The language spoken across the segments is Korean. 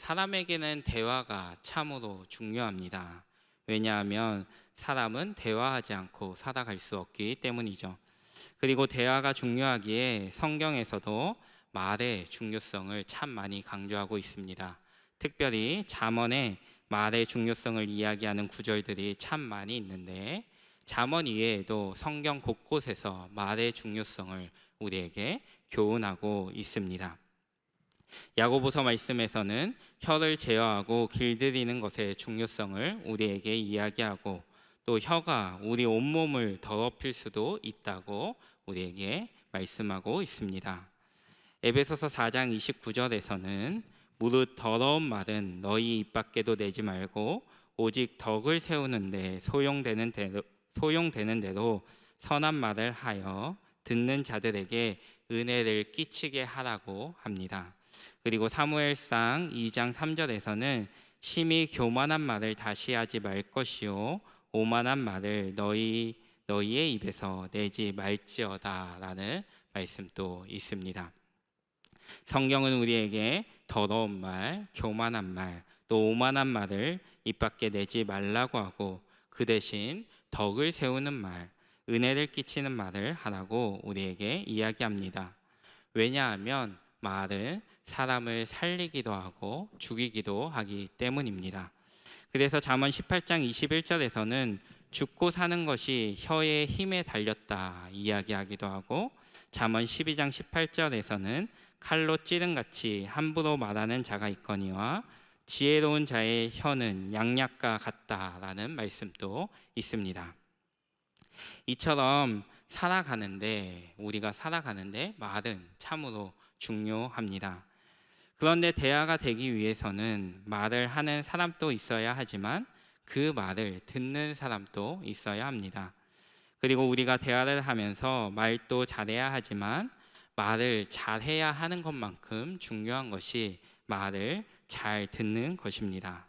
사람에게는 대화가 참으로 중요합니다. 왜냐하면 사람은 대화하지 않고 살아갈 수 없기 때문이죠. 그리고 대화가 중요하기에 성경에서도 말의 중요성을 참 많이 강조하고 있습니다. 특별히 잠언에 말의 중요성을 이야기하는 구절들이 참 많이 있는데, 잠언 이외에도 성경 곳곳에서 말의 중요성을 우리에게 교훈하고 있습니다. 야고보서 말씀에서는 혀를 제어하고 길들이는 것의 중요성을 우리에게 이야기하고, 또 혀가 우리 온몸을 더럽힐 수도 있다고 우리에게 말씀하고 있습니다. 에베소서 4장 29절에서는 무릇 더러운 말은 너희 입 밖에도 내지 말고 오직 덕을 세우는데 소용되는 대로 선한 말을 하여 듣는 자들에게 은혜를 끼치게 하라고 합니다. 그리고 사무엘상 2장 3절에서는 심히 교만한 말을 다시 하지 말 것이요 오만한 말을 너희의 입에서 내지 말지어다 라는 말씀도 있습니다. 성경은 우리에게 더러운 말, 교만한 말, 또 오만한 말을 입 밖에 내지 말라고 하고, 그 대신 덕을 세우는 말, 은혜를 끼치는 말을 하라고 우리에게 이야기합니다. 왜냐하면 말은 사람을 살리기도 하고 죽이기도 하기 때문입니다. 그래서 잠언 18장 21절에서는 죽고 사는 것이 혀의 힘에 달렸다 이야기하기도 하고, 잠언 12장 18절에서는 칼로 찌른같이 함부로 말하는 자가 있거니와 지혜로운 자의 혀는 양약과 같다라는 말씀도 있습니다. 이처럼 우리가 살아가는데 말은 참으로 중요합니다. 그런데 대화가 되기 위해서는 말을 하는 사람도 있어야 하지만 그 말을 듣는 사람도 있어야 합니다. 그리고 우리가 대화를 하면서 말도 잘해야 하지만 말을 잘해야 하는 것만큼 중요한 것이 말을 잘 듣는 것입니다.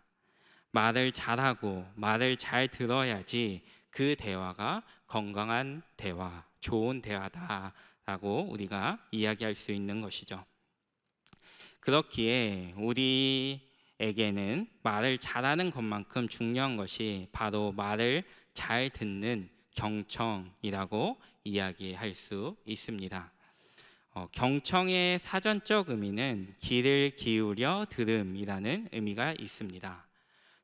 말을 잘하고 말을 잘 들어야지 그 대화가 건강한 대화, 좋은 대화다라고 우리가 이야기할 수 있는 것이죠. 그렇기에 우리에게는 말을 잘하는 것만큼 중요한 것이 바로 말을 잘 듣는 경청이라고 이야기할 수 있습니다. 경청의 사전적 의미는 귀를 기울여 들음이라는 의미가 있습니다.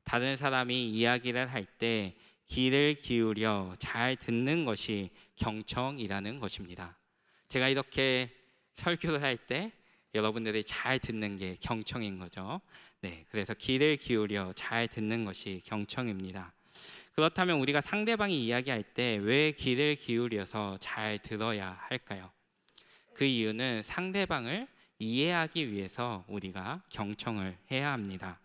다른 사람이 이야기를 할 때 귀를 기울여 잘 듣는 것이 경청이라는 것입니다. 제가 이렇게 설교를 할 때 여러분들이 잘 듣는 게 경청인 거죠. 네, 그래서 귀를 기울여 잘 듣는 것이 경청입니다. 그렇다면 우리가 상대방이 이야기할 때 왜 귀를 기울여서 잘 들어야 할까요? 그 이유는 상대방을 이해하기 위해서 우리가 경청을 해야 합니다.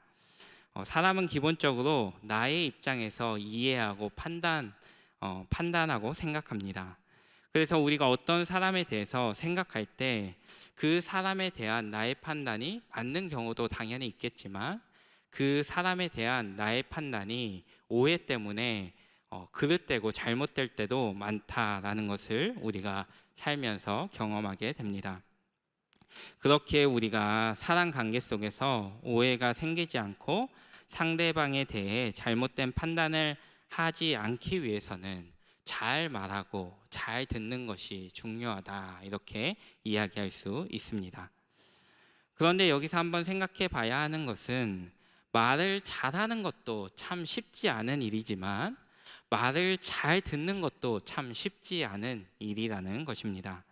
사람은 기본적으로 나의 입장에서 이해하고 판단하고 생각합니다. 그래서 우리가 어떤 사람에 대해서 생각할 때 그 사람에 대한 나의 판단이 맞는 경우도 당연히 있겠지만, 그 사람에 대한 나의 판단이 오해 때문에 그릇되고 잘못될 때도 많다라는 것을 우리가 살면서 경험하게 됩니다. 그렇기에 우리가 사람 관계 속에서 오해가 생기지 않고 상대방에 대해 잘못된 판단을 하지 않기 위해서는 잘 말하고 잘 듣는 것이 중요하다, 이렇게 이야기할 수 있습니다. 그런데 여기서 한번 생각해 봐야 하는 것은, 말을 잘하는 것도 참 쉽지 않은 일이지만 말을 잘 듣는 것도 참 쉽지 않은 일이라는 것입니다.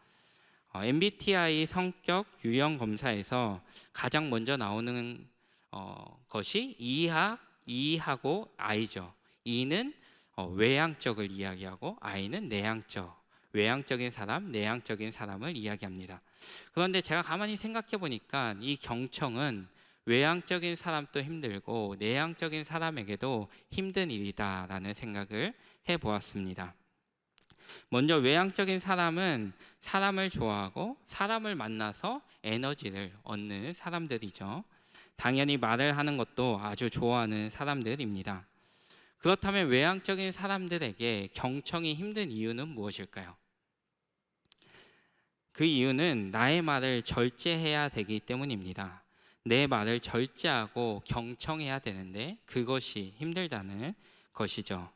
MBTI 성격 유형 검사에서 가장 먼저 나오는 것이 E하고 I죠. E는 외향적을 이야기하고 I는 내향적, 외향적인 사람, 내향적인 사람을 이야기합니다. 그런데 제가 가만히 생각해 보니까 이 경청은 외향적인 사람도 힘들고 내향적인 사람에게도 힘든 일이다라는 생각을 해보았습니다. 먼저 외향적인 사람은 사람을 좋아하고 사람을 만나서 에너지를 얻는 사람들이죠. 당연히 말을 하는 것도 아주 좋아하는 사람들입니다. 그렇다면 외향적인 사람들에게 경청이 힘든 이유는 무엇일까요? 그 이유는 나의 말을 절제해야 되기 때문입니다. 내 말을 절제하고 경청해야 되는데 그것이 힘들다는 것이죠.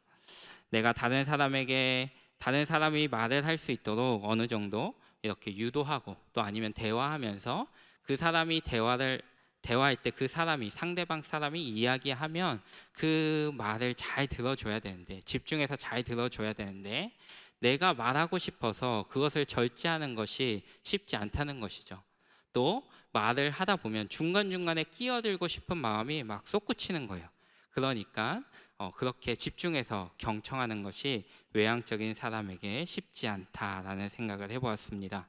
내가 다른 사람이 말을 할 수 있도록 어느 정도 이렇게 유도하고 또 아니면 대화하면서 그 사람이 대화할 때 그 사람이 상대방 사람이 이야기하면 그 말을 잘 들어줘야 되는데 집중해서 잘 들어줘야 되는데 내가 말하고 싶어서 그것을 절제하는 것이 쉽지 않다는 것이죠. 또 말을 하다 보면 중간중간에 끼어들고 싶은 마음이 막 솟구치는 거예요. 그러니까 그렇게 집중해서 경청하는 것이 외향적인 사람에게 쉽지 않다라는 생각을 해보았습니다.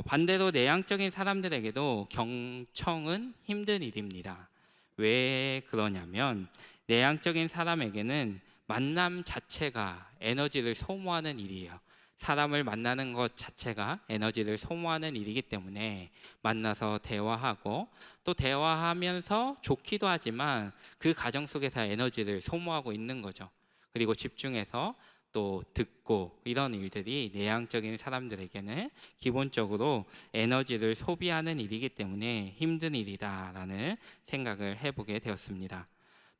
반대로 내향적인 사람들에게도 경청은 힘든 일입니다. 왜 그러냐면 내향적인 사람에게는 만남 자체가 에너지를 소모하는 일이에요. 사람을 만나는 것 자체가 에너지를 소모하는 일이기 때문에 만나서 대화하고 또 대화하면서 좋기도 하지만 그 과정 속에서 에너지를 소모하고 있는 거죠. 그리고 집중해서 또 듣고 이런 일들이 내향적인 사람들에게는 기본적으로 에너지를 소비하는 일이기 때문에 힘든 일이다라는 생각을 해보게 되었습니다.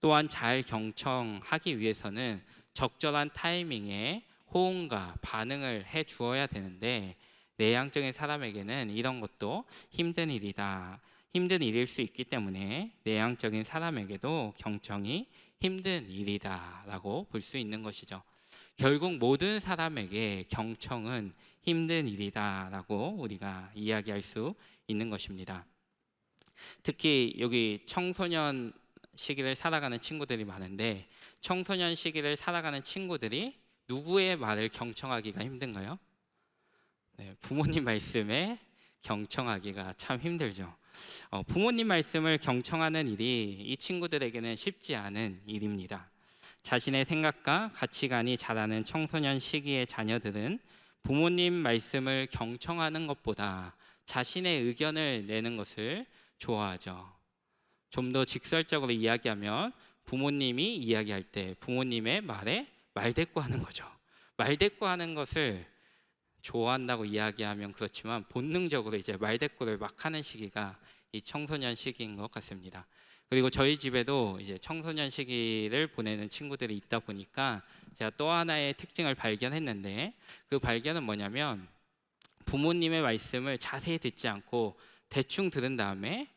또한 잘 경청하기 위해서는 적절한 타이밍에 호응과 반응을 해 주어야 되는데 내향적인 사람에게는 이런 것도 힘든 일일 수 있기 때문에 내향적인 사람에게도 경청이 힘든 일이다라고 볼 수 있는 것이죠. 결국 모든 사람에게 경청은 힘든 일이다라고 우리가 이야기할 수 있는 것입니다. 특히 여기 청소년 시기를 살아가는 친구들이 많은데 청소년 시기를 살아가는 친구들이 누구의 말을 경청하기가 힘든가요? 네, 부모님 말씀에 경청하기가 참 힘들죠. 부모님 말씀을 경청하는 일이 이 친구들에게는 쉽지 않은 일입니다. 자신의 생각과 가치관이 자라는 청소년 시기의 자녀들은 부모님 말씀을 경청하는 것보다 자신의 의견을 내는 것을 좋아하죠. 좀 더 직설적으로 이야기하면 부모님이 이야기할 때 부모님의 말에 말대꾸하는 거죠. 말대꾸하는 것을 좋아한다고 이야기하면 그렇지만 본능적으로 이제 말대꾸를 막 하는 시기가 이 청소년 시기인 것 같습니다. 그리고 저희 집에도 이제 청소년 시기를 보내는 친구들이 있다 보니까 제가 또 하나의 특징을 발견했는데 그 발견은 뭐냐면 부모님의 말씀을 자세히 듣지 않고 대충 들은 다음에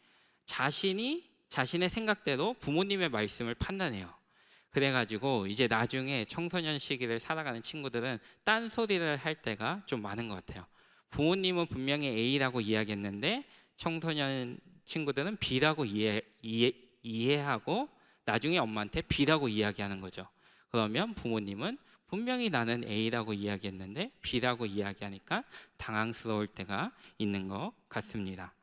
자신의 생각대로 부모님의 말씀을 판단해요. 그래가지고 이제 나중에 청소년 시기를 살아가는 친구들은 딴소리를 할 때가 좀 많은 것 같아요. 부모님은 분명히 A라고 이야기했는데 청소년 친구들은 B라고 이해하고 나중에 엄마한테 B라고 이야기하는 거죠. 그러면 부모님은 분명히 나는 A라고 이야기했는데 B라고 이야기하니까 당황스러울 때가 있는 것 같습니다.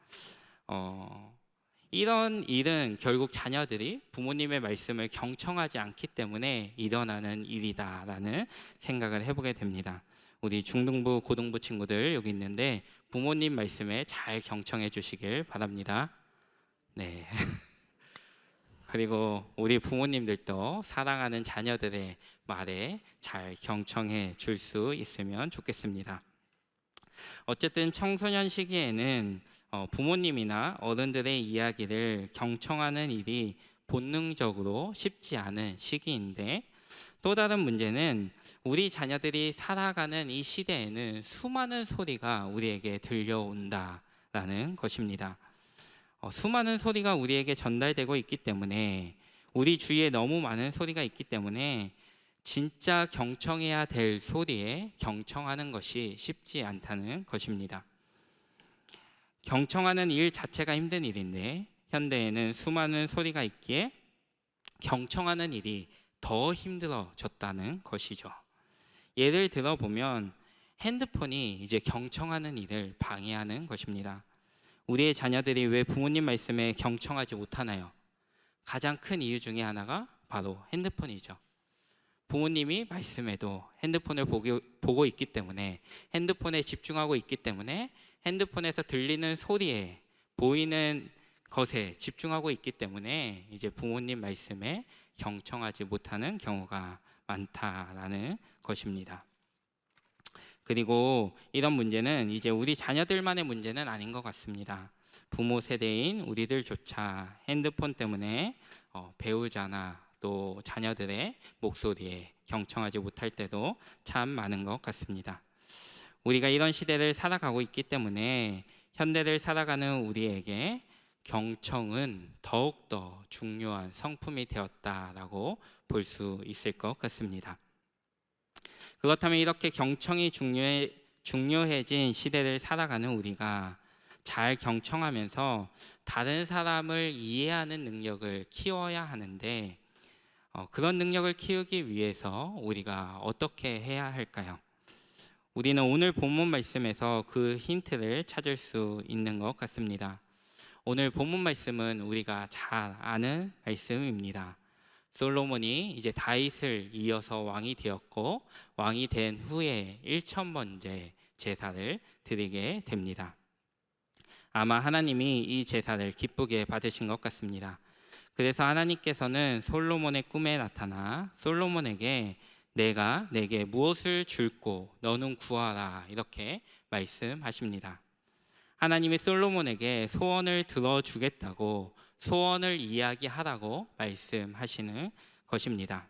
이런 일은 결국 자녀들이 부모님의 말씀을 경청하지 않기 때문에 일어나는 일이다라는 생각을 해보게 됩니다. 우리 중등부, 고등부 친구들 여기 있는데 부모님 말씀에 잘 경청해 주시길 바랍니다. 네. 그리고 우리 부모님들도 사랑하는 자녀들의 말에 잘 경청해 줄 수 있으면 좋겠습니다. 어쨌든 청소년 시기에는 부모님이나 어른들의 이야기를 경청하는 일이 본능적으로 쉽지 않은 시기인데 또 다른 문제는 우리 자녀들이 살아가는 이 시대에는 수많은 소리가 우리에게 들려온다라는 것입니다. 수많은 소리가 우리에게 전달되고 있기 때문에 우리 주위에 너무 많은 소리가 있기 때문에 진짜 경청해야 될 소리에 경청하는 것이 쉽지 않다는 것입니다. 경청하는 일 자체가 힘든 일인데 현대에는 수많은 소리가 있기에 경청하는 일이 더 힘들어졌다는 것이죠. 예를 들어보면 핸드폰이 이제 경청하는 일을 방해하는 것입니다. 우리의 자녀들이 왜 부모님 말씀에 경청하지 못하나요? 가장 큰 이유 중에 하나가 바로 핸드폰이죠. 부모님이 말씀해도 핸드폰을 보고 있기 때문에 핸드폰에 집중하고 있기 때문에 핸드폰에서 들리는 소리에 보이는 것에 집중하고 있기 때문에 이제 부모님 말씀에 경청하지 못하는 경우가 많다라는 것입니다. 그리고 이런 문제는 이제 우리 자녀들만의 문제는 아닌 것 같습니다. 부모 세대인 우리들조차 핸드폰 때문에 배우자나 또 자녀들의 목소리에 경청하지 못할 때도 참 많은 것 같습니다. 우리가 이런 시대를 살아가고 있기 때문에 현대를 살아가는 우리에게 경청은 더욱더 중요한 성품이 되었다라고 볼 수 있을 것 같습니다. 그렇다면 이렇게 경청이 중요해진 시대를 살아가는 우리가 잘 경청하면서 다른 사람을 이해하는 능력을 키워야 하는데 그런 능력을 키우기 위해서 우리가 어떻게 해야 할까요? 우리는 오늘 본문 말씀에서 그 힌트를 찾을 수 있는 것 같습니다. 오늘 본문 말씀은 우리가 잘 아는 말씀입니다. 솔로몬이 이제 다윗을 이어서 왕이 되었고 왕이 된 후에 1000번째 제사를 드리게 됩니다. 아마 하나님이 이 제사를 기쁘게 받으신 것 같습니다. 그래서 하나님께서는 솔로몬의 꿈에 나타나 솔로몬에게 내가 내게 무엇을 줄고 너는 구하라 이렇게 말씀하십니다. 하나님이 솔로몬에게 소원을 들어주겠다고 소원을 이야기하라고 말씀하시는 것입니다.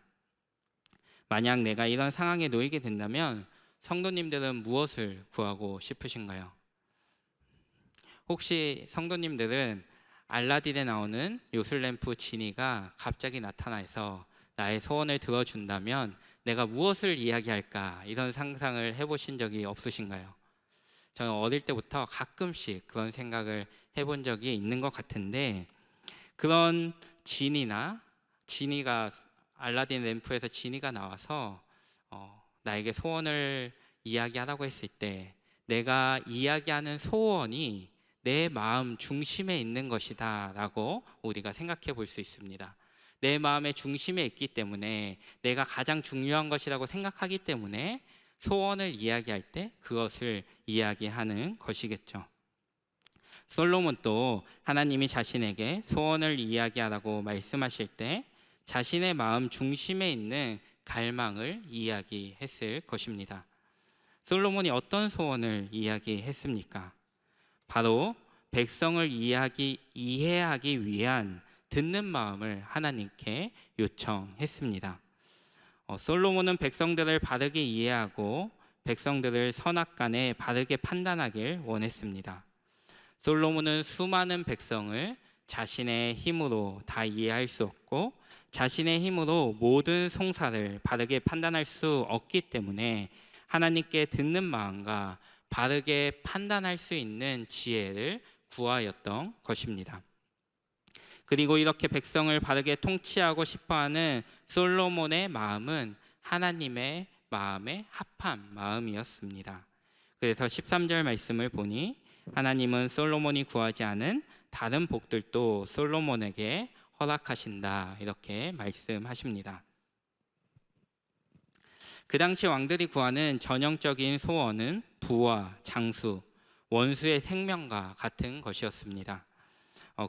만약 내가 이런 상황에 놓이게 된다면 성도님들은 무엇을 구하고 싶으신가요? 혹시 성도님들은 알라딘에 나오는 요술램프 지니가 갑자기 나타나서 나의 소원을 들어준다면 내가 무엇을 이야기할까 이런 상상을 해보신 적이 없으신가요? 저는 어릴 때부터 가끔씩 그런 생각을 해본 적이 있는 것 같은데 그런 지니가 알라딘 램프에서 지니가 나와서 나에게 소원을 이야기하라고 했을 때 내가 이야기하는 소원이 내 마음 중심에 있는 것이다 라고 우리가 생각해 볼 수 있습니다. 내 마음의 중심에 있기 때문에 내가 가장 중요한 것이라고 생각하기 때문에 소원을 이야기할 때 그것을 이야기하는 것이겠죠. 솔로몬도 하나님이 자신에게 소원을 이야기하라고 말씀하실 때 자신의 마음 중심에 있는 갈망을 이야기했을 것입니다. 솔로몬이 어떤 소원을 이야기했습니까? 바로 백성을 이해하기 위한 듣는 마음을 하나님께 요청했습니다. 솔로몬은 백성들을 바르게 이해하고 백성들을 선악간에 바르게 판단하길 원했습니다. 솔로몬은 수많은 백성을 자신의 힘으로 다 이해할 수 없고 자신의 힘으로 모든 송사를 바르게 판단할 수 없기 때문에 하나님께 듣는 마음과 바르게 판단할 수 있는 지혜를 구하였던 것입니다. 그리고 이렇게 백성을 바르게 통치하고 싶어하는 솔로몬의 마음은 하나님의 마음에 합한 마음이었습니다. 그래서 13절 말씀을 보니 하나님은 솔로몬이 구하지 않은 다른 복들도 솔로몬에게 허락하신다 이렇게 말씀하십니다. 그 당시 왕들이 구하는 전형적인 소원은 부와 장수, 원수의 생명과 같은 것이었습니다.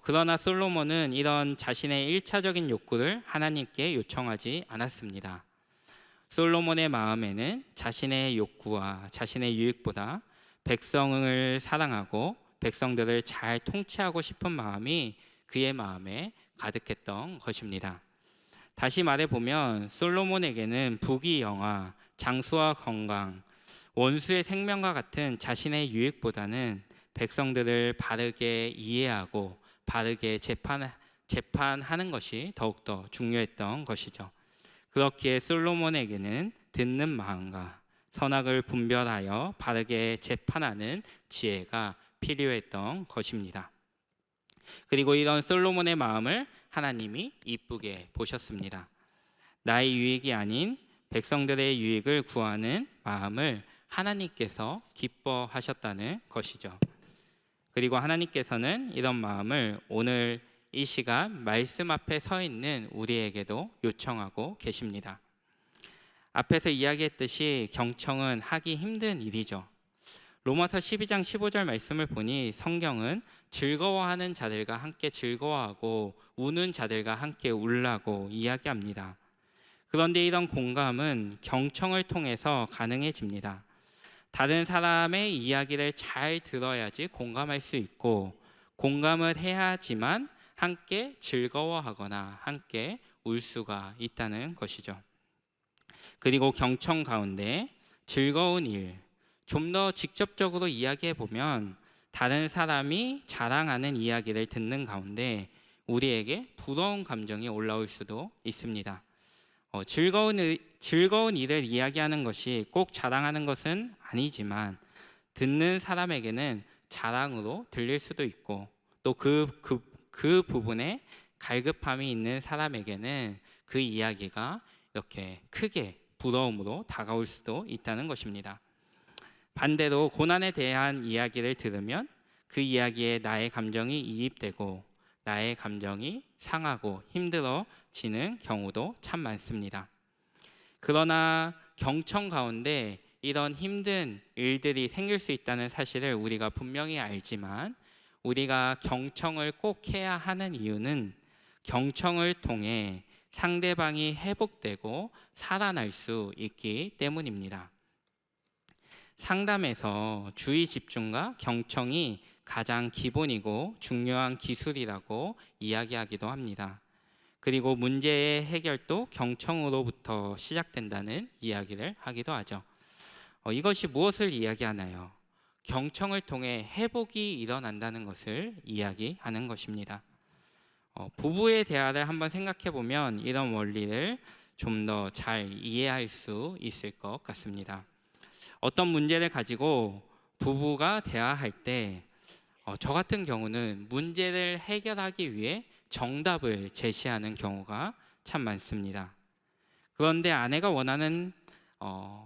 그러나 솔로몬은 이런 자신의 1차적인 욕구를 하나님께 요청하지 않았습니다. 솔로몬의 마음에는 자신의 욕구와 자신의 유익보다 백성을 사랑하고 백성들을 잘 통치하고 싶은 마음이 그의 마음에 가득했던 것입니다. 다시 말해보면 솔로몬에게는 부귀 영화, 장수와 건강, 원수의 생명과 같은 자신의 유익보다는 백성들을 바르게 이해하고 바르게 재판하는 것이 더욱더 중요했던 것이죠. 그렇기에 솔로몬에게는 듣는 마음과 선악을 분별하여 바르게 재판하는 지혜가 필요했던 것입니다. 그리고 이런 솔로몬의 마음을 하나님이 이쁘게 보셨습니다. 나의 유익이 아닌 백성들의 유익을 구하는 마음을 하나님께서 기뻐하셨다는 것이죠. 그리고 하나님께서는 이런 마음을 오늘 이 시간 말씀 앞에 서 있는 우리에게도 요청하고 계십니다. 앞에서 이야기했듯이 경청은 하기 힘든 일이죠. 로마서 12장 15절 말씀을 보니 성경은 즐거워하는 자들과 함께 즐거워하고 우는 자들과 함께 울라고 이야기합니다. 그런데 이런 공감은 경청을 통해서 가능해집니다. 다른 사람의 이야기를 잘 들어야지 공감할 수 있고 공감을 해야지만 함께 즐거워하거나 함께 울 수가 있다는 것이죠. 그리고 경청 가운데 즐거운 일, 좀 더 직접적으로 이야기해 보면 다른 사람이 자랑하는 이야기를 듣는 가운데 우리에게 부러운 감정이 올라올 수도 있습니다. 즐거운 일을 이야기하는 것이 꼭 자랑하는 것은 아니지만 듣는 사람에게는 자랑으로 들릴 수도 있고 또 그 부분에 갈급함이 있는 사람에게는 그 이야기가 이렇게 크게 부러움으로 다가올 수도 있다는 것입니다. 반대로 고난에 대한 이야기를 들으면 그 이야기에 나의 감정이 이입되고 나의 감정이 상하고 힘들어지는 경우도 참 많습니다. 그러나 경청 가운데 이런 힘든 일들이 생길 수 있다는 사실을 우리가 분명히 알지만 우리가 경청을 꼭 해야 하는 이유는 경청을 통해 상대방이 회복되고 살아날 수 있기 때문입니다. 상담에서 주의 집중과 경청이 가장 기본이고 중요한 기술이라고 이야기하기도 합니다. 그리고 문제의 해결도 경청으로부터 시작된다는 이야기를 하기도 하죠. 이것이 무엇을 이야기하나요? 경청을 통해 회복이 일어난다는 것을 이야기하는 것입니다. 부부의 대화를 한번 생각해 보면 이런 원리를 좀 더 잘 이해할 수 있을 것 같습니다. 어떤 문제를 가지고 부부가 대화할 때 저 같은 경우는 문제를 해결하기 위해 정답을 제시하는 경우가 참 많습니다. 그런데 아내가 원하는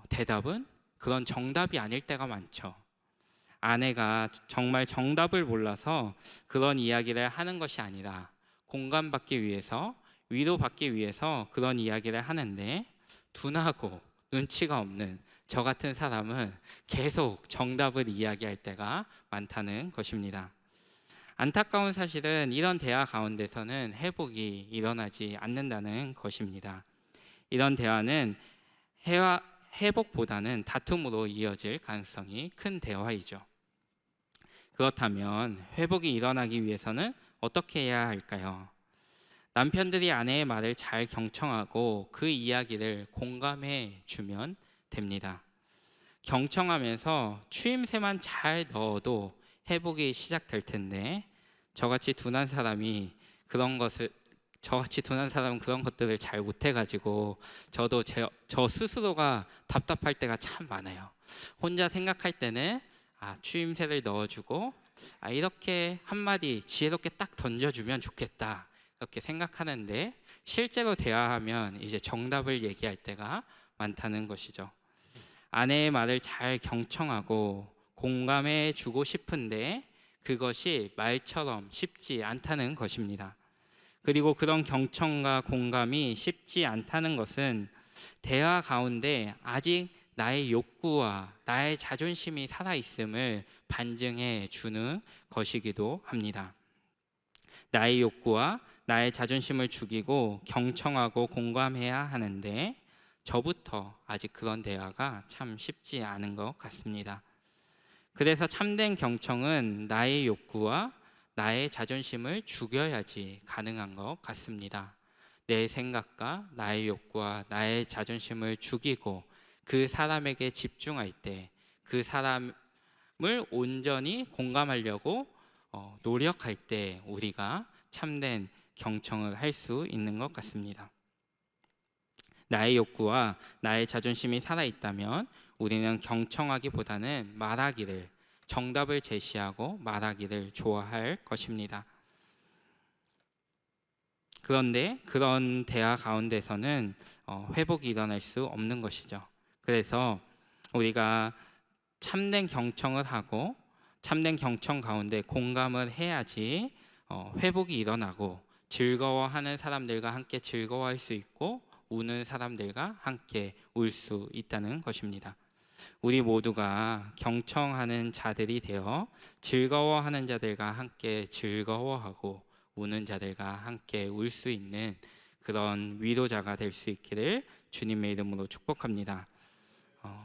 대답은 그런 정답이 아닐 때가 많죠. 아내가 정말 정답을 몰라서 그런 이야기를 하는 것이 아니라 공감받기 위해서, 위로받기 위해서 그런 이야기를 하는데 둔하고 눈치가 없는 저 같은 사람은 계속 정답을 이야기할 때가 많다는 것입니다. 안타까운 사실은 이런 대화 가운데서는 회복이 일어나지 않는다는 것입니다. 이런 대화는 회복보다는 다툼으로 이어질 가능성이 큰 대화이죠. 그렇다면 회복이 일어나기 위해서는 어떻게 해야 할까요? 남편들이 아내의 말을 잘 경청하고 그 이야기를 공감해 주면 됩니다. 경청하면서 추임새만 잘 넣어도 회복이 시작될 텐데 저같이 둔한 사람은 그런 것들을 잘 못해가지고 저도 저 스스로가 답답할 때가 참 많아요. 혼자 생각할 때는 추임새를 넣어주고 이렇게 한마디 지혜롭게 딱 던져주면 좋겠다 이렇게 생각하는데 실제로 대화하면 이제 정답을 얘기할 때가 많다는 것이죠. 아내의 말을 잘 경청하고 공감해 주고 싶은데 그것이 말처럼 쉽지 않다는 것입니다. 그리고 그런 경청과 공감이 쉽지 않다는 것은 대화 가운데 아직 나의 욕구와 나의 자존심이 살아있음을 반증해 주는 것이기도 합니다. 나의 욕구와 나의 자존심을 죽이고 경청하고 공감해야 하는데 저부터 아직 그런 대화가 참 쉽지 않은 것 같습니다. 그래서 참된 경청은 나의 욕구와 나의 자존심을 죽여야지 가능한 것 같습니다. 내 생각과 나의 욕구와 나의 자존심을 죽이고 그 사람에게 집중할 때 그 사람을 온전히 공감하려고 노력할 때 우리가 참된 경청을 할 수 있는 것 같습니다. 나의 욕구와 나의 자존심이 살아있다면 우리는 경청하기보다는 말하기를, 정답을 제시하고 말하기를 좋아할 것입니다. 그런데 그런 대화 가운데서는 회복이 일어날 수 없는 것이죠. 그래서 우리가 참된 경청을 하고 참된 경청 가운데 공감을 해야지 회복이 일어나고 즐거워하는 사람들과 함께 즐거워할 수 있고 우는 사람들과 함께 울 수 있다는 것입니다. 우리 모두가 경청하는 자들이 되어 즐거워하는 자들과 함께 즐거워하고 우는 자들과 함께 울 수 있는 그런 위로자가 될 수 있기를 주님의 이름으로 축복합니다.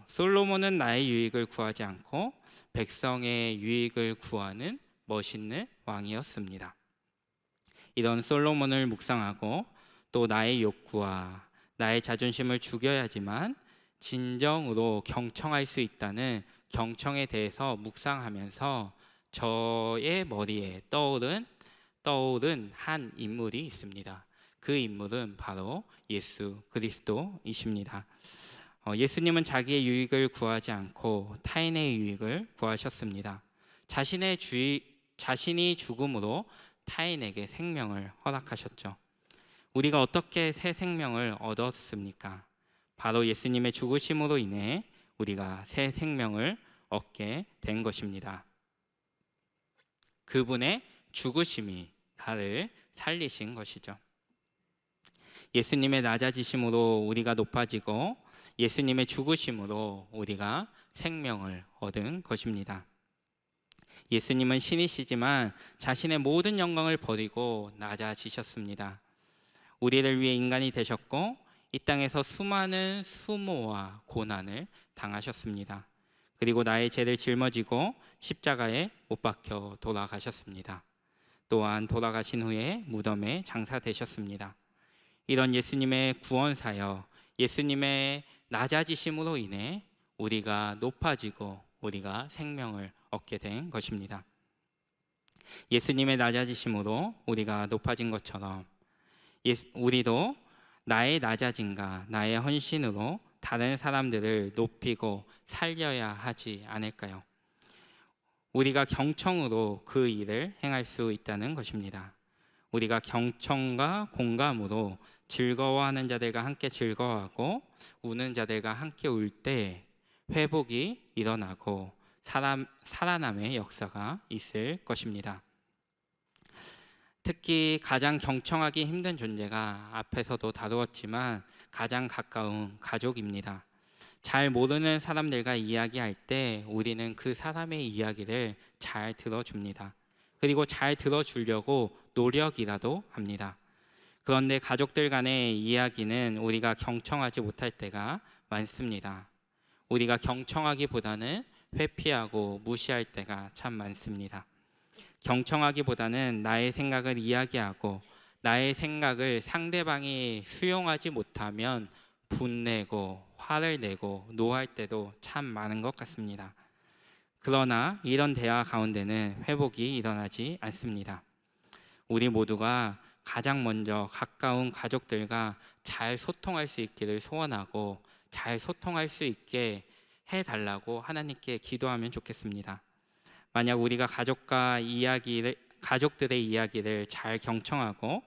솔로몬은 나의 유익을 구하지 않고 백성의 유익을 구하는 멋있는 왕이었습니다. 이런 솔로몬을 묵상하고 또 나의 욕구와 나의 자존심을 죽여야지만 진정으로 경청할 수 있다는 경청에 대해서 묵상하면서 저의 머리에 떠오른 한 인물이 있습니다. 그 인물은 바로 예수 그리스도이십니다. 예수님은 자기의 유익을 구하지 않고 타인의 유익을 구하셨습니다. 자신이 죽음으로 타인에게 생명을 허락하셨죠. 우리가 어떻게 새 생명을 얻었습니까? 바로 예수님의 죽으심으로 인해 우리가 새 생명을 얻게 된 것입니다. 그분의 죽으심이 나를 살리신 것이죠. 예수님의 낮아지심으로 우리가 높아지고 예수님의 죽으심으로 우리가 생명을 얻은 것입니다. 예수님은 신이시지만 자신의 모든 영광을 버리고 낮아지셨습니다. 우리를 위해 인간이 되셨고 이 땅에서 수많은 수모와 고난을 당하셨습니다. 그리고 나의 죄를 짊어지고 십자가에 못 박혀 돌아가셨습니다. 또한 돌아가신 후에 무덤에 장사되셨습니다. 이런 예수님의 구원 사역, 예수님의 낮아지심으로 인해 우리가 높아지고 우리가 생명을 얻게 된 것입니다. 예수님의 낮아지심으로 우리가 높아진 것처럼 우리도 나의 낮아짐과 나의 헌신으로 다른 사람들을 높이고 살려야 하지 않을까요? 우리가 경청으로 그 일을 행할 수 있다는 것입니다. 우리가 경청과 공감으로 즐거워하는 자들과 함께 즐거워하고 우는 자들과 함께 울 때 회복이 일어나고 살아남의 역사가 있을 것입니다. 특히 가장 경청하기 힘든 존재가 앞에서도 다루었지만 가장 가까운 가족입니다. 잘 모르는 사람들과 이야기할 때 우리는 그 사람의 이야기를 잘 들어줍니다. 그리고 잘 들어주려고 노력이라도 합니다. 그런데 가족들 간의 이야기는 우리가 경청하지 못할 때가 많습니다. 우리가 경청하기보다는 회피하고 무시할 때가 참 많습니다. 경청하기보다는 나의 생각을 이야기하고 나의 생각을 상대방이 수용하지 못하면 분내고 화를 내고 노할 때도 참 많은 것 같습니다. 그러나 이런 대화 가운데는 회복이 일어나지 않습니다. 우리 모두가 가장 먼저 가까운 가족들과 잘 소통할 수 있기를 소원하고 잘 소통할 수 있게 해달라고 하나님께 기도하면 좋겠습니다. 만약 우리가 가족들의 이야기를 잘 경청하고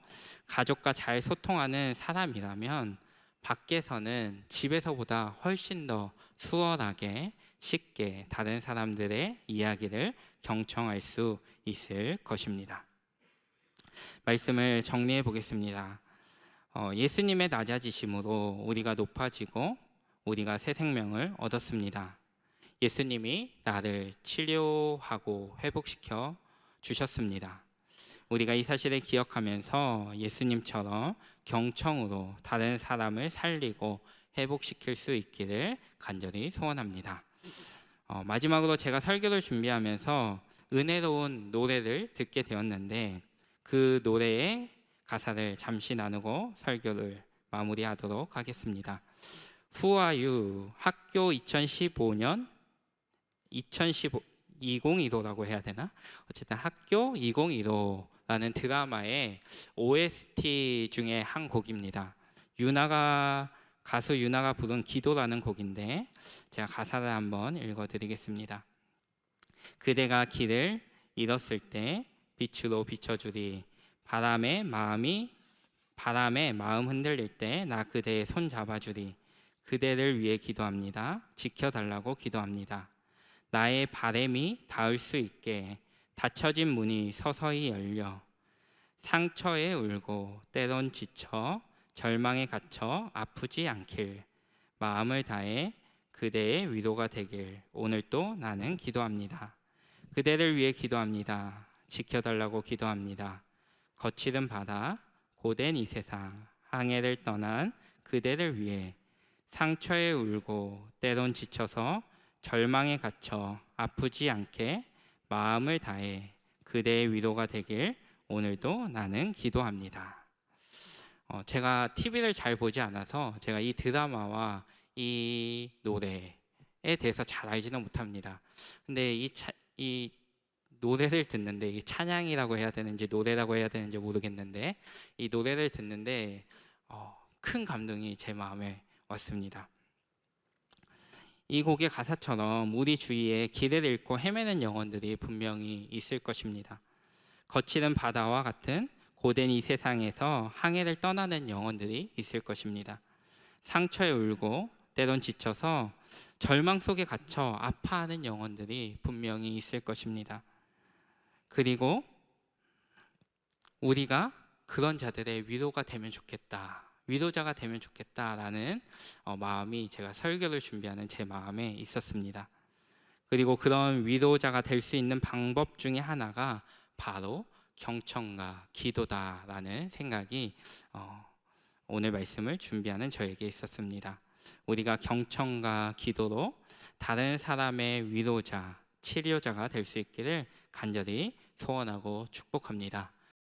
가족과 잘 소통하는 사람이라면 밖에서는 집에서보다 훨씬 더 수월하게 쉽게 다른 사람들의 이야기를 경청할 수 있을 것입니다. 말씀을 정리해 보겠습니다. 예수님의 낮아지심으로 우리가 높아지고 우리가 새 생명을 얻었습니다. 예수님이 나를 치료하고 회복시켜 주셨습니다. 우리가 이 사실을 기억하면서 예수님처럼 경청으로 다른 사람을 살리고 회복시킬 수 있기를 간절히 소원합니다. 마지막으로 제가 설교를 준비하면서 은혜로운 노래를 듣게 되었는데 그 노래의 가사를 잠시 나누고 설교를 마무리하도록 하겠습니다. Who are you? 학교 2015년 2015라고 해야 되나? 어쨌든 학교 2015라는 드라마의 OST 중에 한 곡입니다. 가수 유나가 부른 기도라는 곡인데 제가 가사를 한번 읽어드리겠습니다. 그대가 길을 잃었을 때 빛으로 비춰주리. 바람에 마음 흔들릴 때 나 그대의 손 잡아주리. 그대를 위해 기도합니다. 지켜달라고 기도합니다. 나의 바람이 닿을 수 있게 닫혀진 문이 서서히 열려 상처에 울고 때론 지쳐 절망에 갇혀 아프지 않길 마음을 다해 그대의 위로가 되길 오늘 또 나는 기도합니다. 그대를 위해 기도합니다. 지켜달라고 기도합니다. 거칠은 바다 고된 이 세상 항해를 떠난 그대를 위해 상처에 울고 때론 지쳐서 절망에 갇혀 아프지 않게 마음을 다해 그대의 위로가 되길 오늘도 나는 기도합니다. 제가 TV를 잘 보지 않아서 제가 이 드라마와 이 노래에 대해서 잘 알지는 못합니다. 근데 이 노래를 듣는데, 이 찬양이라고 해야 되는지 노래라고 해야 되는지 모르겠는데, 이 노래를 듣는데 큰 감동이 제 마음에 왔습니다. 이 곡의 가사처럼 우리 주위에 길을 잃고 헤매는 영혼들이 분명히 있을 것입니다. 거칠은 바다와 같은 고된 이 세상에서 항해를 떠나는 영혼들이 있을 것입니다. 상처에 울고 때론 지쳐서 절망 속에 갇혀 아파하는 영혼들이 분명히 있을 것입니다. 그리고 우리가 그런 자들의 위로가 되면 좋겠다, 위로자가 되면 좋겠다라는 마음이 제가 설교를 준비하는 제 마음에 있었습니다. 그리고 그런 위로자가 될 수 있는 방법 중에 하나가 바로 경청과 기도다라는 생각이 오늘 말씀을 준비하는 저에게 있었습니다. 우리가 경청과 기도로 다른 사람의 위로자, 치료자가 될 수 있기를 간절히 소원하고 축복합니다.